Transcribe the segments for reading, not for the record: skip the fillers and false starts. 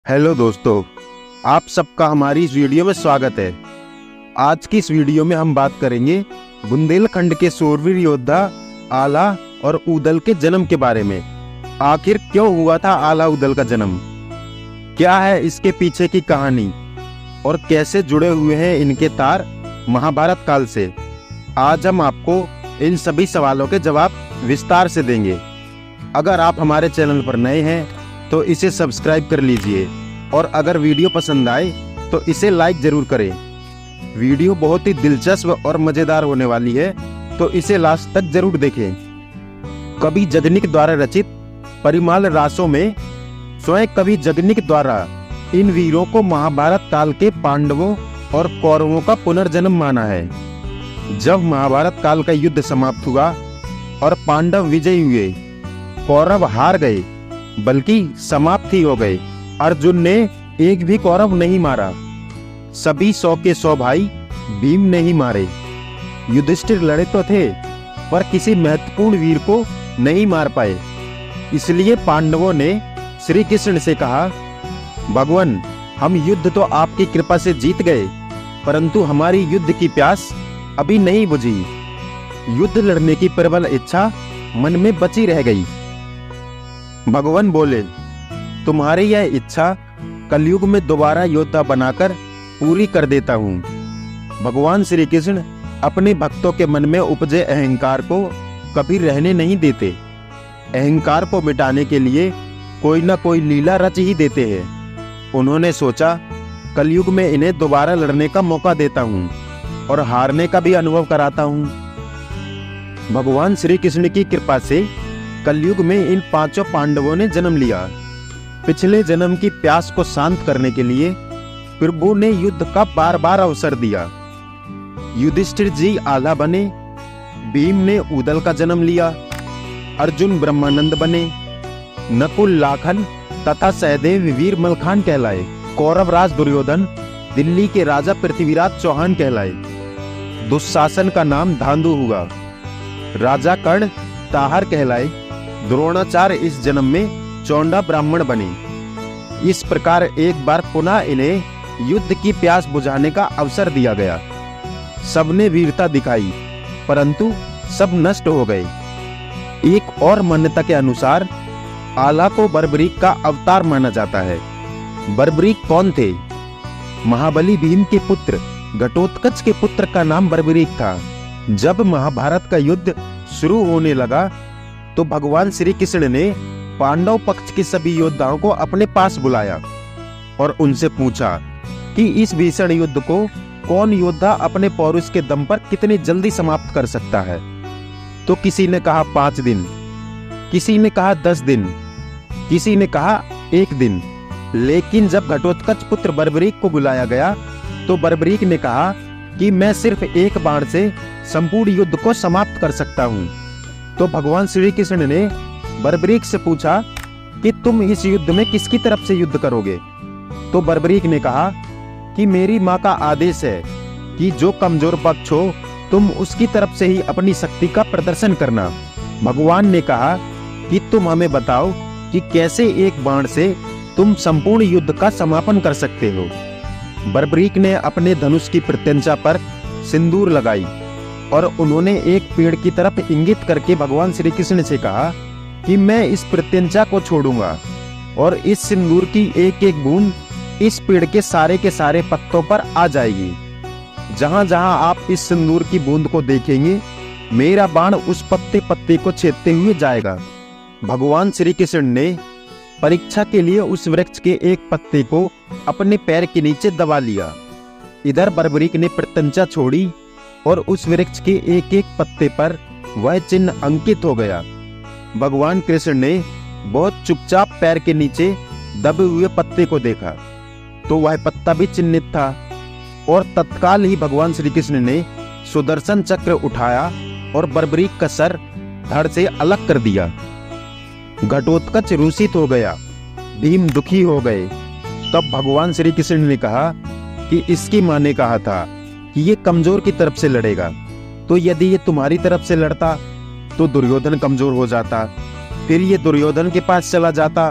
Hello दोस्तों, आप सबका हमारी इस वीडियो में स्वागत है। आज की इस वीडियो में हम बात करेंगे बुंदेलखंड के शूरवीर योद्धा आला और उदल के जन्म के बारे में। आखिर क्यों हुआ था आला उदल का जन्म, क्या है इसके पीछे की कहानी और कैसे जुड़े हुए हैं इनके तार महाभारत काल से। आज हम आपको इन सभी सवालों के जवाब विस्तार से देंगे। अगर आप हमारे चैनल पर नए हैं तो इसे सब्सक्राइब कर लीजिए और अगर वीडियो पसंद आए तो इसे लाइक जरूर करें। वीडियो बहुत ही दिलचस्प और मजेदार होने वाली है, तो इसे लास्ट तक जरूर देखें। कवि जगनिक द्वारा रचित परिमाल रासों में स्वयं कवि जगनिक द्वारा इन वीरों को महाभारत काल के पांडवों और कौरवों का पुनर्जन्म माना है। जब महाभारत काल का युद्ध समाप्त हुआ और पांडव विजयी हुए, कौरव हार गए बल्कि समाप्त ही हो गए। अर्जुन ने एक भी कौरव नहीं मारा, सभी 100 के 100 भाई भीम ने ही मारे। युधिष्ठिर लड़े तो थे पर किसी महत्वपूर्ण वीर को नहीं मार पाए। इसलिए पांडवों ने श्री कृष्ण से कहा, भगवान, हम युद्ध तो आपकी कृपा से जीत गए, परंतु हमारी युद्ध की प्यास अभी नहीं बुझी। युद्ध लड़ने की प्रबल इच्छा मन में बची रह गई। भगवान बोले, तुम्हारी यह इच्छा कलयुग में दोबारा योद्धा बनाकर पूरी कर देता हूँ। भगवान श्री कृष्ण अपने भक्तों के मन में उपजे अहंकार को कभी रहने नहीं देते। अहंकार को मिटाने के लिए कोई ना कोई लीला रच ही देते हैं। उन्होंने सोचा, कलयुग में इन्हें दोबारा लड़ने का मौका देता हूँ और हारने का भी अनुभव कराता हूँ। भगवान श्री कृष्ण की कृपा से कलयुग में इन 5 पांडवों ने जन्म लिया। पिछले जन्म की प्यास को शांत करने के लिए प्रभु ने युद्ध का बार बार अवसर दिया। युधिष्ठिर जी आला बने, भीम ने उदल का जन्म लिया, अर्जुन ब्रह्मानंद बने, नकुल लाखन तथा सहदेव वीर मलखान कहलाए, कौरवराज दुर्योधन दिल्ली के राजा पृथ्वीराज चौहान कहलाए, दुशासन का नाम धांधु हुआ, राजा कर्ण ताहर कहलाए, द्रोणाचार्य इस जन्म में चौंडा ब्राह्मण बने। इस प्रकार एक बार पुनः इन्हें युद्ध की प्यास बुझाने का अवसर दिया गया। सबने वीरता दिखाई परंतु सब नष्ट हो गए। एक और मान्यता के अनुसार आला को बर्बरीक का अवतार माना जाता है। बर्बरीक कौन थे? महाबली भीम के पुत्र घटोत्कच के पुत्र का नाम बर्बरीक था। जब महाभारत का युद्ध शुरू होने लगा तो भगवान श्री कृष्ण ने पांडव पक्ष के सभी योद्धाओं को अपने पास बुलाया और उनसे पूछा कि इस भीषण युद्ध को कौन योद्धा अपने पौरुष के दम पर कितनी जल्दी समाप्त कर सकता है। तो किसी ने कहा 5 दिन, किसी ने कहा 10 दिन, किसी ने कहा 1 दिन। लेकिन जब घटोत्कच पुत्र बर्बरीक को बुलाया गया तो बर्बरीक ने कहा कि मैं सिर्फ एक बाण से संपूर्ण युद्ध को समाप्त कर सकता हूँ। तो भगवान श्री कृष्ण ने बर्बरीक से पूछा कि तुम इस युद्ध में किसकी तरफ से युद्ध करोगे। तो बर्बरीक ने कहा कि मेरी माँ का आदेश है कि जो कमजोर पक्ष हो तुम उसकी तरफ से ही अपनी शक्ति का प्रदर्शन करना। भगवान ने कहा कि तुम हमें बताओ कि कैसे एक बाण से तुम संपूर्ण युद्ध का समापन कर सकते हो। बर्बरीक ने अपने धनुष की प्रत्यंचा पर सिंदूर लगाई और उन्होंने एक पेड़ की तरफ इंगित करके भगवान श्री कृष्ण से कहा कि मैं इस प्रत्यंचा को छोड़ूंगा और इस सिंदूर की एक एक बूंद इस पेड़ के सारे पत्तों पर आ जाएगी। जहां जहां आप इस सिंदूर की बूंद को देखेंगे, मेरा बाण उस पत्ते पत्ते को छेदते हुए जाएगा। भगवान श्री कृष्ण ने परीक्षा के लिए उस वृक्ष के एक पत्ते को अपने पैर के नीचे दबा लिया। इधर बर्बरीक ने प्रत्यंचा छोड़ी और उस वृक्ष के एक एक पत्ते पर वह चिन्ह अंकित हो गया। भगवान कृष्ण ने बहुत चुपचाप पैर के नीचे दबे हुए पत्ते को देखा तो वह पत्ता भी चिन्हित था और तत्काल ही भगवान श्री कृष्ण ने सुदर्शन चक्र उठाया और बर्बरीक का सर धड़ से अलग कर दिया। घटोत्कच रूसित हो गया, भीम दुखी हो गए। तब भगवान श्री कृष्ण ने कहा कि इसकी माँ ने कहा था कि ये कमजोर की तरफ से लड़ेगा, तो यदि ये तुम्हारी तरफ से लड़ता तो दुर्योधन कमजोर हो जाता, फिर ये दुर्योधन के पास चला जाता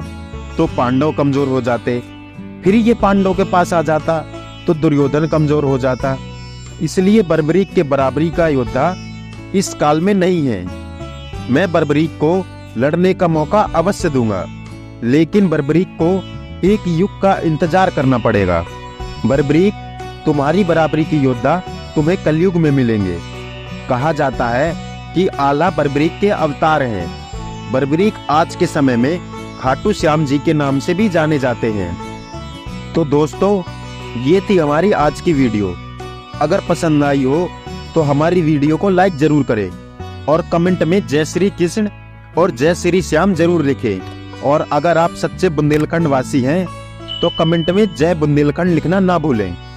तो पांडव कमजोर हो जाते फिर ये पांडवों के पास आ जाता तो दुर्योधन कमजोर हो जाता। इसलिए बर्बरीक के बराबरी का योद्धा इस काल में नहीं है। मैं बर्बरीक को लड़ने का मौका अवश्य दूंगा, लेकिन बर्बरीक को एक युग का इंतजार करना पड़ेगा। बर्बरीक, तुम्हारी बराबरी की योद्धा तुम्हें कलयुग में मिलेंगे। कहा जाता है कि आला बर्बरीक के अवतार हैं। बर्बरीक आज के समय में खाटू श्याम जी के नाम से भी जाने जाते हैं। तो दोस्तों, ये थी हमारी आज की वीडियो। अगर पसंद आई हो तो हमारी वीडियो को लाइक जरूर करें और कमेंट में जय श्री कृष्ण और जय श्री श्याम जरूर लिखें। और अगर आप सच्चे बुंदेलखंड वासी हैं तो कमेंट में जय बुंदेलखंड लिखना ना भूलें।